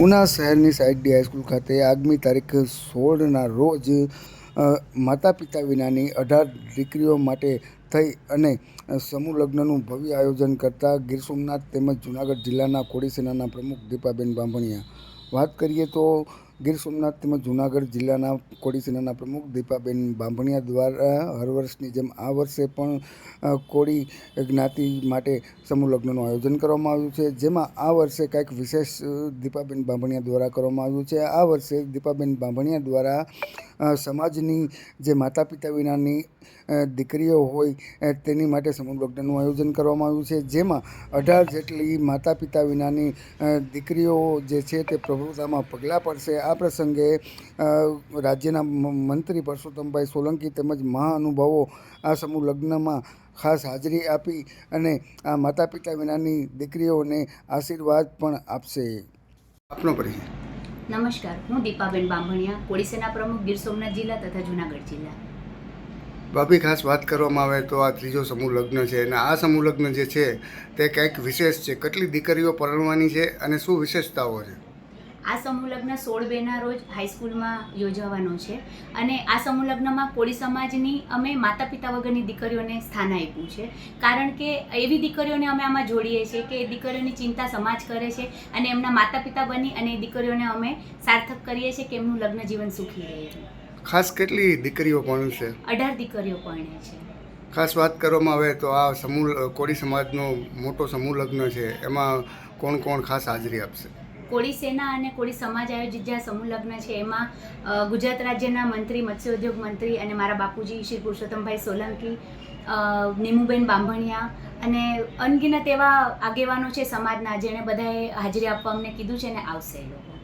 ઉના શહેરની સાઈડડી હાઈસ્કૂલ ખાતે આગામી તારીખ 16ના રોજ માતા પિતા વિનાની 18 દીકરીઓ માટે થઈ અને સમૂહ લગ્નનું ભવ્ય આયોજન કરતા ગીર સોમનાથ તેમજ જૂનાગઢ જિલ્લાના કોળી સેનાના પ્રમુખ દીપાબેન બાંભણિયા. વાત કરીએ તો ગીર સોમનાથ તેમજ જૂનાગઢ જિલ્લાના કોળી સેનાના પ્રમુખ દીપાબેન બાંભણિયા દ્વારા હર વર્ષની જેમ આ વર્ષે પણ કોળી જ્ઞાતિ માટે સમૂહ લગ્નનું આયોજન કરવામાં આવ્યું છે, જેમાં આ વર્ષે કંઈક વિશેષ દીપાબેન બાંભણિયા દ્વારા કરવામાં આવ્યું છે. આ વર્ષે દીપાબેન બાંભણિયા દ્વારા સમાજની જે માતા પિતા વિનાની દીકરીઓ હોય તેની માટે સમૂહ લગ્નનું આયોજન કરવામાં આવ્યું છે, જેમાં 18 જેટલી માતા પિતા વિનાની દીકરીઓ જે છે તે પ્રભુતામાં પગલાં પડશે. આ પ્રસંગે રાજ્યના મંત્રી પરસોત્તમભાઈ સોલંકી તેમજ મહાનુભાવો આ સમૂહ લગ્નમાં ખાસ હાજરી આપી અને આ માતા પિતા વિનાની દીકરીઓને આશીર્વાદ પણ આપશે. આપનો પરિચય. નમસ્કાર, હું દીપાબેન બાંભણિયા, કોળી સેના પ્રમુખ, ગીર સોમનાથ જિલ્લા તથા જૂનાગઢ જિલ્લા. ભાભી, ખાસ વાત કરવામાં આવે તો આ ત્રીજો સમૂહ લગ્ન છે અને આ સમૂહ લગ્ન જે છે તે કંઈક વિશેષ છે. કેટલી દીકરીઓ પરણવાની છે અને શું વિશેષતાઓ છે? આ સમૂહ લગ્ન 16/2ના રોજ હાઈસ્કૂલમાં યોજાવાનો છે અને આ સમૂહ લગ્નમાં કોળી સમાજની અમે માતા પિતા વગરની દીકરીઓને સ્થાન આપ્યું છે, કારણ કે એવી દીકરીઓને અમે આમાં જોડીએ છીએ કે એ દીકરીઓની ચિંતા સમાજ કરે છે અને એમના માતા પિતા બની અને એ દીકરીઓને અમે સાર્થક કરીએ છીએ કે એમનું લગ્ન જીવન સુખી રહે. ખાસ કેટલી દીકરીઓ પણ છે? 18 દીકરીઓ પરણે છે. ખાસ વાત કરવામાં આવે તો આ સમૂહ કોળી સમાજનો મોટો સમૂહ લગ્ન છે, એમાં કોણ કોણ ખાસ હાજરી આપશે? કોળી સેના અને કોળી સમાજ આયોજિત જે સમૂહ લગ્ન છે એમાં ગુજરાત રાજ્યના મંત્રી, મત્સ્યોદ્યોગ મંત્રી અને મારા બાપુજી શ્રી પુરુષોત્તમભાઈ સોલંકી, નીમુબેન બાંભણિયા અને અનગિનત એવા આગેવાનો છે સમાજના, જેણે બધાએ હાજરી આપવા અમને કીધું છે અને આવશે એ લોકો.